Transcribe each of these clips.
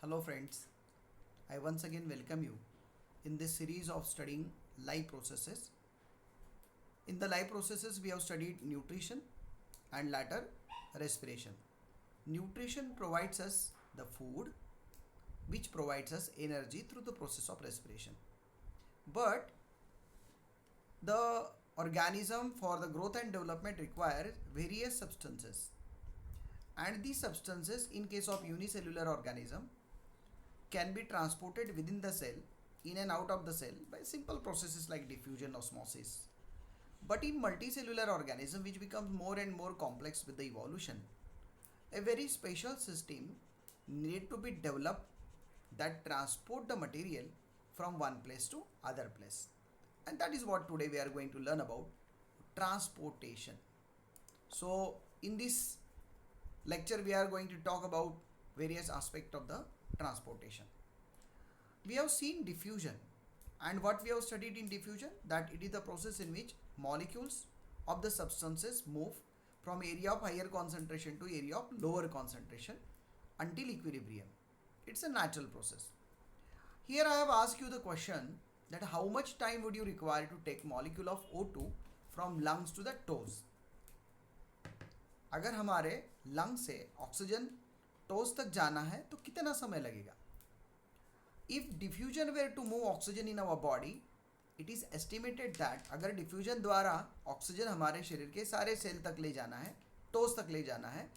Hello friends, I once again welcome you in this series of studying life processes. In the life processes we have studied nutrition and later respiration. Nutrition provides us the food which provides us energy through the process of respiration. But the organism for the growth and development requires various substances, and these substances in case of unicellular organism can be transported within the cell, in and out of the cell by simple processes like diffusion, osmosis. But in multicellular organism, which becomes more and more complex with the evolution, a very special system need to be developed that transport the material from one place to other place. And that is what today we are going to learn about, transportation. So in this lecture we are going to talk about various aspects of the transportation. We have seen diffusion, and what we have studied in diffusion, that it is the process in which molecules of the substances move from area of higher concentration to area of lower concentration until equilibrium. It's a natural process. Here I have asked you the question that how much time would you require to take molecule of O2 from lungs to the toes. अगर हमारे lung से oxygen toes तक जाना है तो कितना समय लगेगा. If diffusion were to move oxygen in our body, it is estimated that अगर डिफ्यूजन द्वारा ऑक्सीजन हमारे शरीर के सारे सेल तक ले जाना है, टोज तक ले जाना है,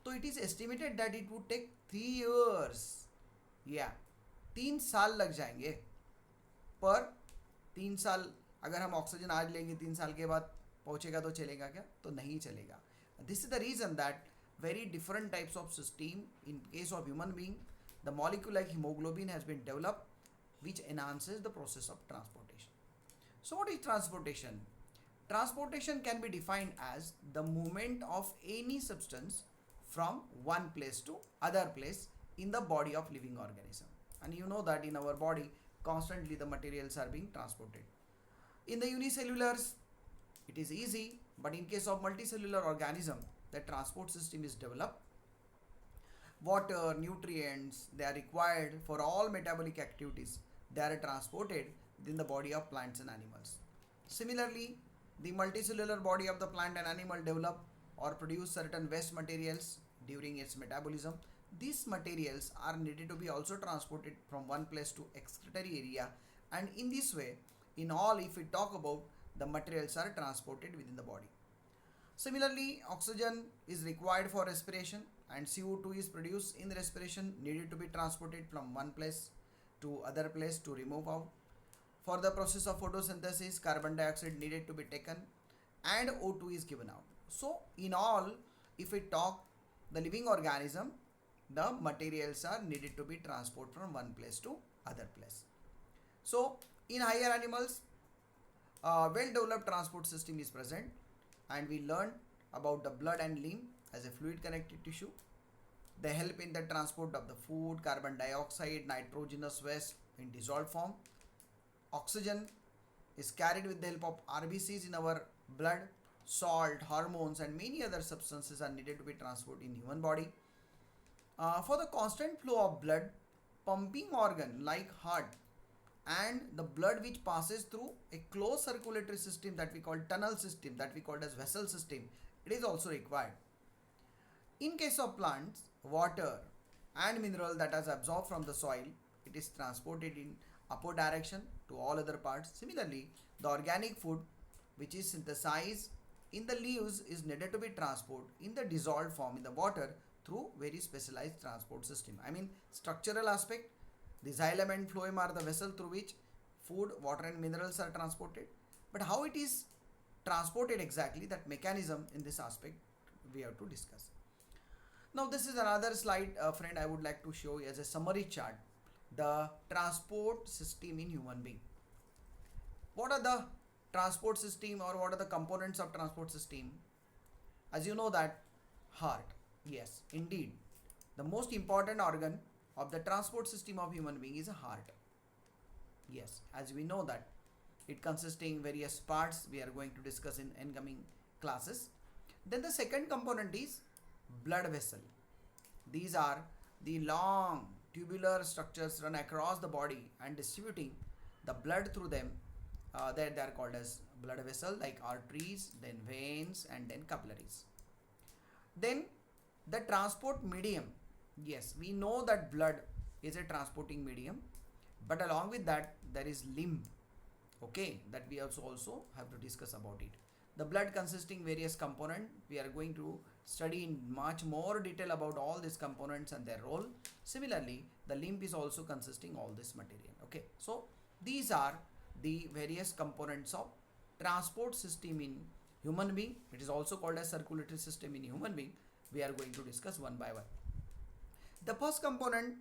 तो it is estimated that it would take 3 years, या 3 साल लग जाएंगे. पर 3 साल अगर हम ऑक्सीजन आज लेंगे 3 साल के बाद पहुंचेगा तो चलेगा क्या? तो नहीं चलेगा. This is the reason that very different types of system, in case of human being, the molecule like hemoglobin has been developed which enhances the process of transportation. So what is transportation? Transportation can be defined as the movement of any substance from one place to other place in the body of living organism. And you know that in our body constantly the materials are being transported. In the unicellulars it is easy, but in case of multicellular organism the transport system is developed. Water, nutrients, they are required for all metabolic activities, they are transported within the body of plants and animals. Similarly, the multicellular body of the plant and animal develop or produce certain waste materials during its metabolism. These materials are needed to be also transported from one place to excretory area, and in this way, in all, if we talk about, the materials are transported within the body. Similarly, oxygen is required for respiration, and CO2 is produced in respiration, needed to be transported from one place to other place to remove out. For the process of photosynthesis, carbon dioxide needed to be taken and O2 is given out. So in all, if we talk the living organism, the materials are needed to be transported from one place to other place. So in higher animals, well-developed transport system is present, and we learned about the blood and limb as a fluid connective tissue. They help in the transport of the food, carbon dioxide, nitrogenous waste in dissolved form. Oxygen is carried with the help of RBCs in our blood. Salt, hormones and many other substances are needed to be transported in human body. For the constant flow of blood, pumping organ like heart and the blood which passes through a closed circulatory system that we call tunnel system, that we call as vessel system, it is also required. In case of plants, water and mineral that is absorbed from the soil, it is transported in upward direction to all other parts. Similarly, the organic food which is synthesized in the leaves is needed to be transported in the dissolved form in the water through very specialized transport system. I mean, structural aspect, the xylem and phloem are the vessel through which food, water and minerals are transported. But how it is transported exactly, that mechanism in this aspect we have to discuss. Now this is another slide, friend, I would like to show you as a summary chart, the transport system in human being. What are the transport system, or what are the components of transport system? As you know that heart, yes, indeed, the most important organ of the transport system of human being is a heart. Yes, as we know that it consisting various parts we are going to discuss in incoming classes. Then the second component is blood vessel. These are the long tubular structures run across the body and distributing the blood through them. They are called as blood vessel, like arteries, then veins, and then capillaries. Then the transport medium. Yes, we know that blood is a transporting medium, but along with that there is limb. Okay, that we also have to discuss about it. The blood consisting various component, we are going to study in much more detail about all these components and their role. Similarly, the limb is also consisting all this material. Okay, so these are the various components of transport system in human being. It is also called as circulatory system in human being. We are going to discuss one by one. The first component,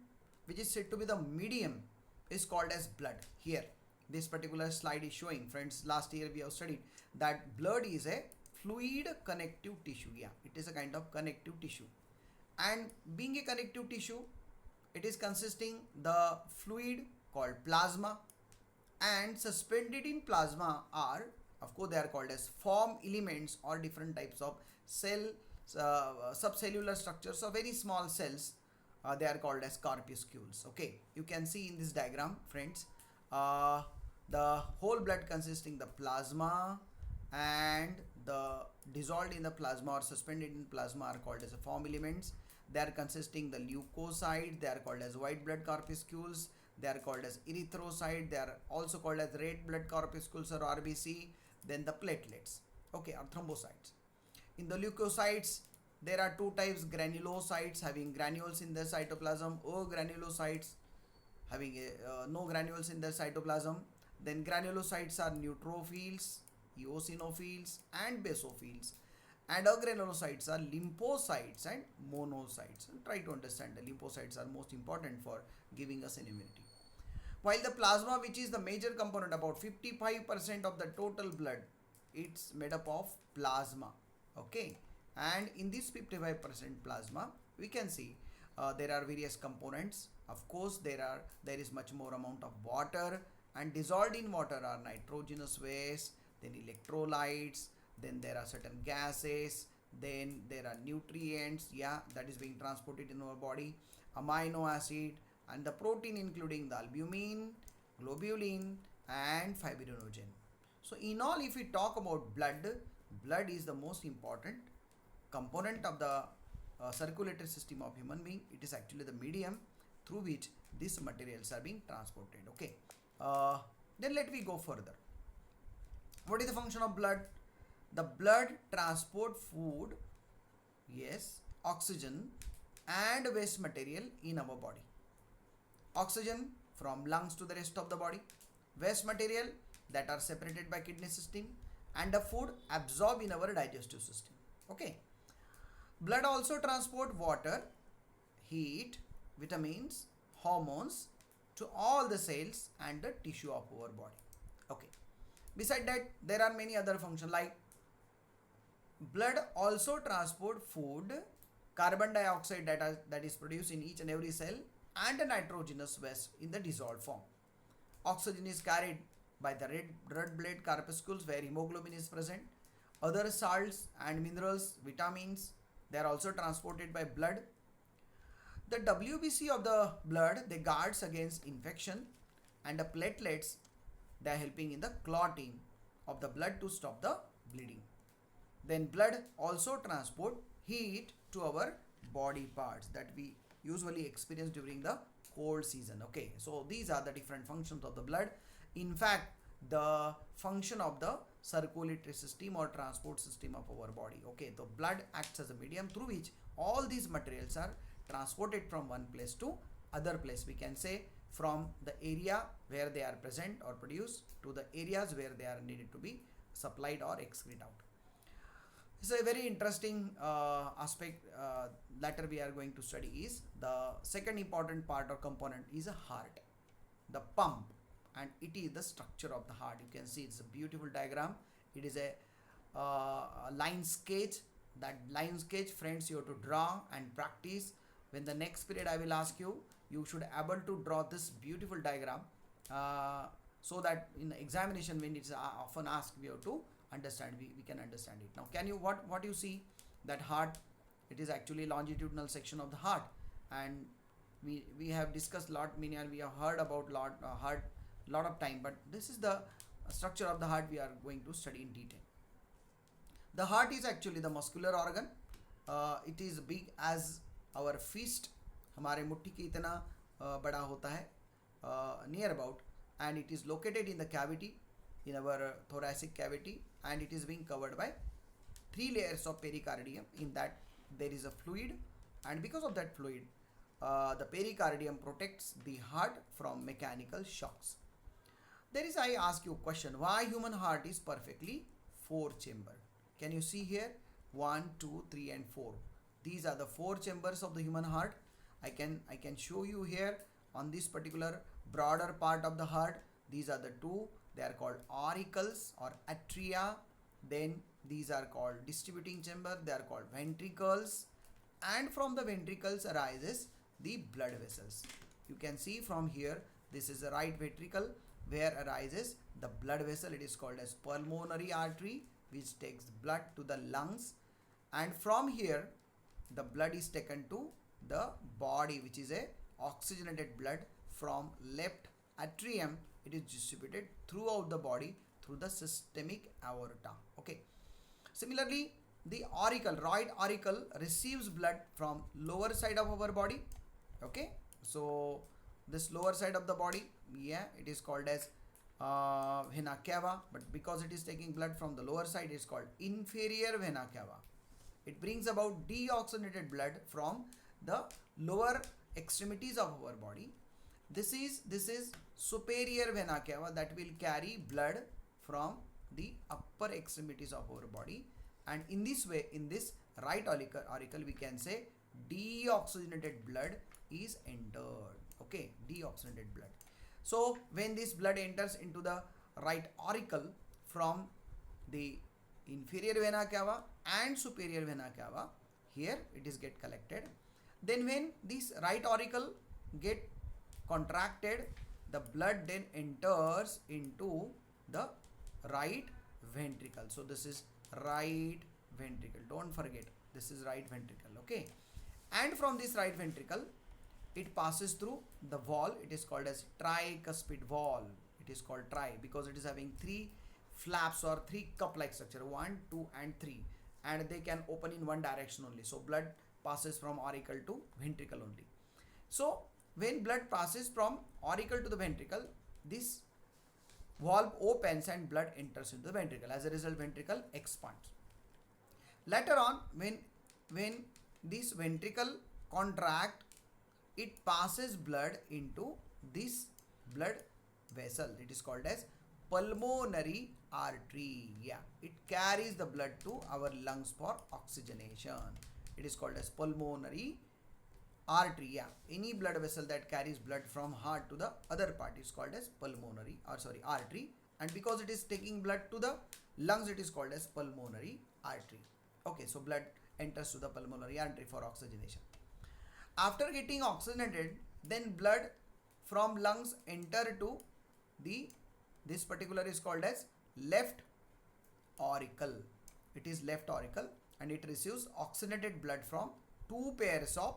which is said to be the medium, is called as blood. Here this particular slide is showing, friends, last year we have studied that blood is a fluid connective tissue. Yeah, it is a kind of connective tissue, and being a connective tissue, it is consisting the fluid called plasma, and suspended in plasma are, of course, they are called as form elements or different types of cell subcellular structures or very small cells. They are called as corpuscles. Okay, you can see in this diagram, friends, the whole blood consisting the plasma, and the dissolved in the plasma or suspended in plasma are called as form elements. They are consisting the leukocytes, they are called as white blood corpuscles, they are called as erythrocyte, they are also called as red blood corpuscles or RBC. Then the platelets, okay, or thrombocytes. In the leukocytes, there are two types: granulocytes having granules in their cytoplasm, or granulocytes having no granules in their cytoplasm. Then granulocytes are neutrophils, eosinophils, and basophils, and agranulocytes are lymphocytes and monocytes. And try to understand, the lymphocytes are most important for giving us an immunity. While the plasma, which is the major component, about 55% of the total blood, it's made up of plasma. Okay, and in this 55% plasma, we can see there are various components. Of course, there is much more amount of water, and dissolved in water are nitrogenous waste, then electrolytes, then there are certain gases, then there are nutrients, yeah, that is being transported in our body, amino acid, and the protein, including the albumin, globulin, and fibrinogen. So in all, if we talk about blood is the most important component of the circulatory system of human being. It is actually the medium through which these materials are being transported. Okay, then let me go further. What is the function of blood? The blood transport food, yes, oxygen and waste material in our body. Oxygen from lungs to the rest of the body, waste material that are separated by kidney system, and the food absorbed in our digestive system. Okay, blood also transport water, heat, vitamins, hormones to all the cells and the tissue of our body. Okay, beside that, there are many other functions, like blood also transport food, carbon dioxide that is produced in each and every cell, and a nitrogenous waste in the dissolved form. Oxygen is carried by the red blood corpuscles where hemoglobin is present. Other salts and minerals, vitamins, they are also transported by blood. The WBC of the blood, they guards against infection, and the platelets, they are helping in the clotting of the blood to stop the bleeding. Then blood also transport heat to our body parts that we usually experience during the cold season. Okay, so these are the different functions of the blood. In fact, the function of the circulatory system or transport system of our body. Okay, the blood acts as a medium through which all these materials are transported from one place to other place. We can say from the area where they are present or produced to the areas where they are needed to be supplied or excreted out. It's a very interesting aspect later we are going to study. Is the second important part or component is a heart, the pump, and it is the structure of the heart. You can see it's a beautiful diagram. It is a line sketch. That line sketch, friends, you have to draw and practice. When the next period I will ask you, you should able to draw this beautiful diagram so that in the examination when it's often asked, we have to understand, we can understand it. Now can you, what you see, that heart, it is actually longitudinal section of the heart, and we have discussed lot many, and we have heard about lot of time, but this is the structure of the heart we are going to study in detail. The heart is actually the muscular organ. It is big as our fist. हमारे मुट्ठी के इतना बड़ा होता है, near about, and it is located in the cavity, in our thoracic cavity, and it is being covered by 3 layers of pericardium. In that there is a fluid, and because of that fluid, the pericardium protects the heart from mechanical shocks. There is, I ask you a question, why human heart is perfectly 4 chamber? Can you see here? 1, 2, 3 and 4. These are the 4 chambers of the human heart. I can show you here on this particular broader part of the heart. These are the 2. They are called auricles or atria. Then these are called distributing chamber. They are called ventricles. And from the ventricles arises the blood vessels. You can see from here, this is the right ventricle where arises the blood vessel. It is called as pulmonary artery, which takes blood to the lungs, and from here the blood is taken to the body, which is a oxygenated blood from left atrium. It is distributed throughout the body through the systemic aorta. Okay. Similarly, the auricle, right auricle, receives blood from lower side of our body. Okay. So this lower side of the body, yeah, it is called as vena cava, but because it is taking blood from the lower side, it is called inferior vena cava. It brings about deoxygenated blood from the lower extremities of our body. This is superior vena cava, that will carry blood from the upper extremities of our body, and in this way, in this right auricle, we can say deoxygenated blood is entered. Okay, deoxygenated blood. So when this blood enters into the right auricle from the inferior vena cava and superior vena cava, here it is get collected. Then when this right auricle get contracted, the blood then enters into the right ventricle. So this is right ventricle. Don't forget, this is right ventricle. Okay, and from this right ventricle, it passes through the wall. It is called as tricuspid wall. It is called tri because it is having 3 flaps or 3 cup-like structure, 1, 2 and 3, and they can open in one direction only. So blood passes from auricle to ventricle only. So when blood passes from auricle to the ventricle, this valve opens and blood enters into the ventricle. As a result, ventricle expands. Later on, when this ventricle contract, it passes blood into this blood vessel. It is called as pulmonary artery. Yeah, it carries the blood to our lungs for oxygenation. It is called as pulmonary artery. Yeah, any blood vessel that carries blood from heart to the other part is called as pulmonary, or sorry, artery, and because it is taking blood to the lungs, it is called as pulmonary artery. Okay, so blood enters to the pulmonary artery for oxygenation. After getting oxygenated, then blood from lungs enter to this particular is called as left auricle. It is left auricle, and it receives oxygenated blood from 2 pairs of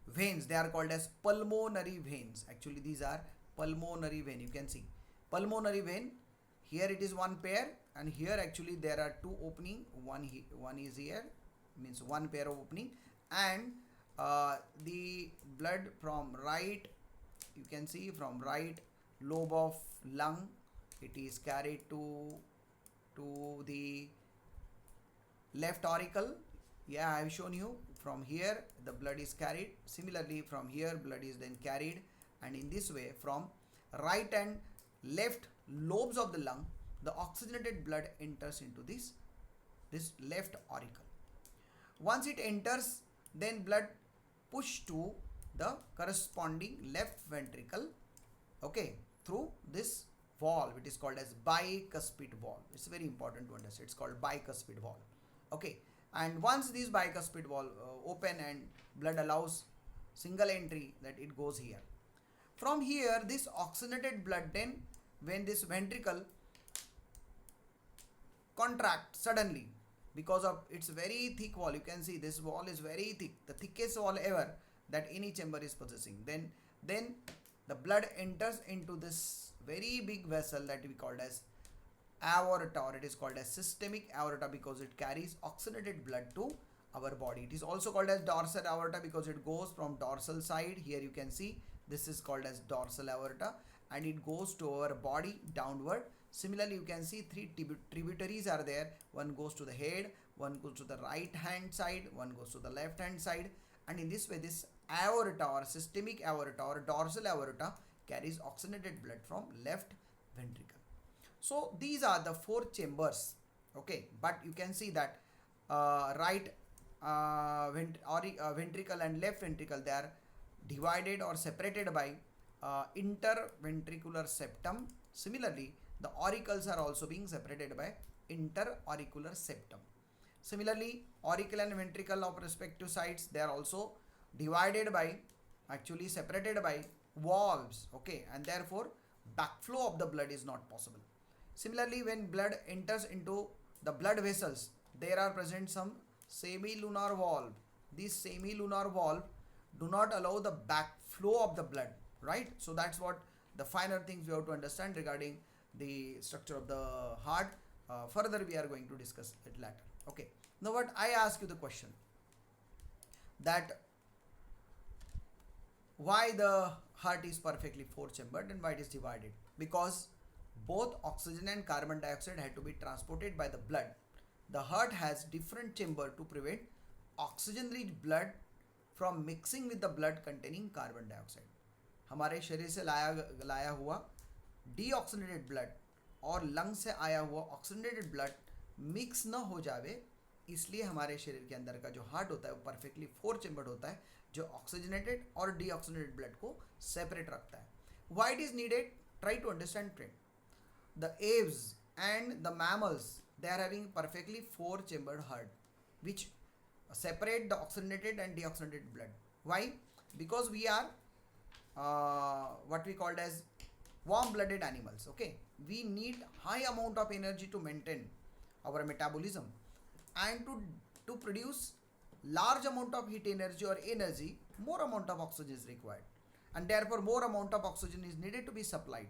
veins. They are called as pulmonary veins. Actually, these are pulmonary vein. You can see pulmonary vein. Here it is 1 pair, and here actually there are 2 opening. One is here, means 1 pair of opening, and the blood from right, you can see from right lobe of lung, it is carried to the left auricle. Yeah, I have shown you from here the blood is carried. Similarly, from here blood is then carried, and in this way from right and left lobes of the lung, the oxygenated blood enters into this left auricle. Once it enters, then blood push to the corresponding left ventricle, okay, through this valve. It is called as bicuspid valve. It's very important to understand. It's called bicuspid valve. Okay, and once this bicuspid valve open and blood allows single entry, that it goes here. From here, this oxygenated blood, then when this ventricle contract suddenly, because of its very thick wall, you can see this wall is very thick, the thickest wall ever, that any chamber is possessing. Then the blood enters into this very big vessel that we called as aorta, or it is called as systemic aorta because it carries oxygenated blood to our body. It is also called as dorsal aorta because it goes from dorsal side. Here you can see this is called as dorsal aorta, and it goes to our body downward. Similarly, you can see three tributaries are there. One goes to the head, one goes to the right hand side, one goes to the left hand side, and in this way this aorta or systemic aorta or dorsal aorta carries oxygenated blood from left ventricle. So these are the four chambers, okay, but you can see that right ventricle and left ventricle, they are divided or separated by interventricular septum. Similarly, the auricles are also being separated by interauricular septum. Similarly, auricle and ventricle of respective sides, they are also divided by, actually separated by valves, okay, and therefore backflow of the blood is not possible. Similarly, when blood enters into the blood vessels, there are present some semilunar valve. These semilunar valve do not allow the backflow of the blood, right? So that's what the finer things we have to understand regarding the structure of the heart. Further we are going to discuss it later. Okay, now what I ask you the question that why the heart is perfectly four chambered and why it is divided? Because both oxygen and carbon dioxide had to be transported by the blood. The heart has different chamber to prevent oxygen rich blood from mixing with the blood containing carbon dioxide. हमारे शरीर से लाया हुआ deoxygenated blood और lung से आया हुआ oxygenated blood mix न हो जावे, इसलिए हमारे शरीर के अंदर का जो हार्ट होता है वो परफेक्टली फोर चेम्बर्ड होता है, जो ऑक्सीजनेटेड और डीऑक्सीनेटेड ब्लड को सेपरेट रखता है. Why it is needed? Try to understand trend. The aves and the mammals, they are having perfectly four chambered heart which separate the oxygenated and deoxygenated blood. Why? Because we are what we called as warm blooded animals, okay. We need high amount of energy to maintain our metabolism, and to produce large amount of heat energy or energy, more amount of oxygen is required, and therefore more amount of oxygen is needed to be supplied,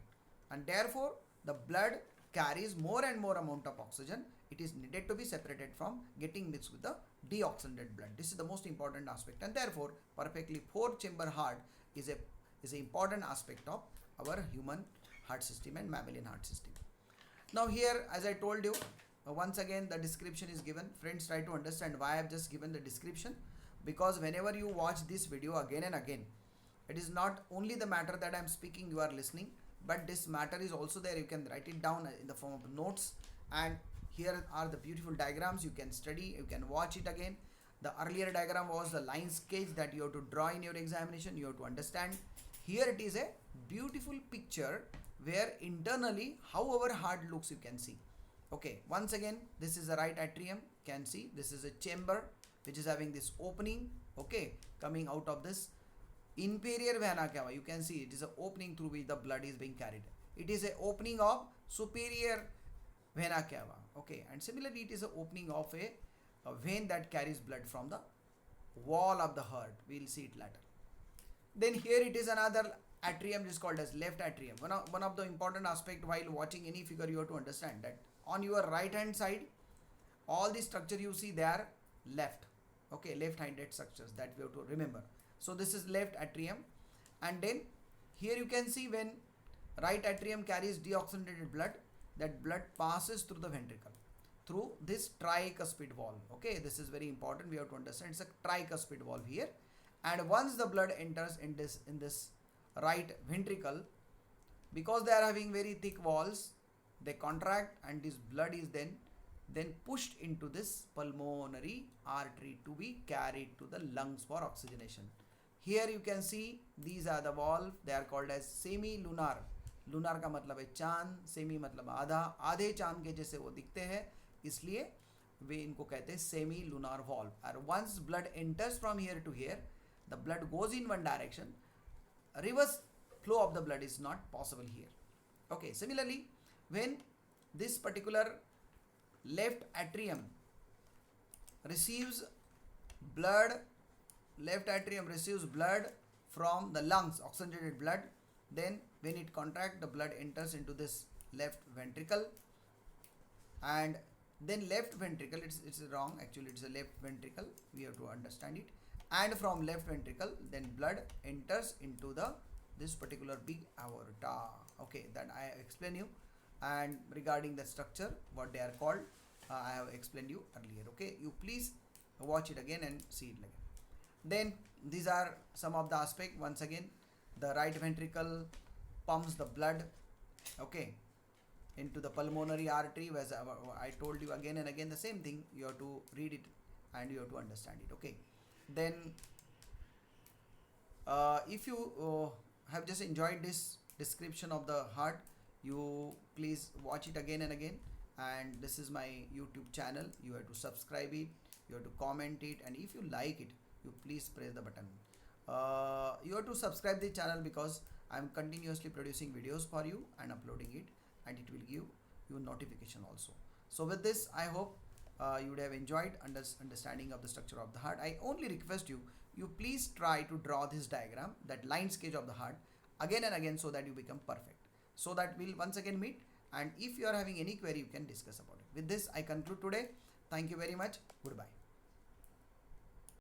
and therefore the blood carries more and more amount of oxygen. It is needed to be separated from getting mixed with the deoxygenated blood. This is the most important aspect, and therefore perfectly four chamber heart is an important aspect of our human heart system and mammalian heart system. Now here, as I told you, once again the description is given. Friends, try to understand why I have just given the description, because whenever you watch this video again and again, it is not only the matter that I am speaking, you are listening, but this matter is also there. You can write it down in the form of notes, and here are the beautiful diagrams. You can study, you can watch it again. The earlier diagram was the line sketch that you have to draw in your examination, you have to understand. Here it is a beautiful picture where internally how our heart looks, you can see. Okay, once again, this is the right atrium, can see this is a chamber which is having this opening, okay, coming out of this inferior vena cava. You can see it is an opening through which the blood is being carried. It is an opening of superior vena cava, okay, and similarly it is an opening of a vein that carries blood from the wall of the heart. We will see it later. Then here it is another atrium, is called as left atrium. One of the important aspect while watching any figure, you have to understand that on your right hand side all the structure you see, they are left, okay, left handed structures that we have to remember. So this is left atrium, and then here you can see when right atrium carries deoxygenated blood, that blood passes through the ventricle through this tricuspid valve, okay. This is very important, we have to understand it's a tricuspid valve here, and once the blood enters in this right ventricle, because they are having very thick walls, they contract, and this blood is then pushed into this pulmonary artery to be carried to the lungs for oxygenation. Here you can see these are the valve, they are called as semi-lunar. Lunar का मतलब है चांद, semi मतलब आधा, आधे चांद के जैसे वो दिखते हैं, इसलिए वे इनको कहते हैं सेमी लूनार वॉल्व. और once blood enters from here to here, the blood goes in one direction, reverse flow of the blood is not possible here. Okay, similarly when this particular left atrium receives blood left atrium receives blood from the lungs, oxygenated blood. Then when it contracts, the blood enters into this left ventricle, and then left ventricle, it's wrong, actually it's a left ventricle, we have to understand it. And from left ventricle, then blood enters into the this particular big aorta. Okay, that I explain you. And regarding the structure, what they are called, I have explained you earlier. Okay, you please watch it again and see it again. Then these are some of the aspect. Once again, the right ventricle pumps the blood, okay, into the pulmonary artery. As I told you again and again, the same thing, you have to read it and you have to understand it. Okay, then if you have just enjoyed this description of the heart, you please watch it again and again. And this is my YouTube channel, you have to subscribe it, you have to comment it, and if you like it, you please press the button. You have to subscribe the channel because I am continuously producing videos for you and uploading it, and it will give you notification also. So with this, I hope you would have enjoyed understanding of the structure of the heart. I only request you, you please try to draw this diagram, that line sketch of the heart, again and again, so that you become perfect. So that we'll once again meet, and if you are having any query, you can discuss about it. With this, I conclude today. Thank you very much. Goodbye.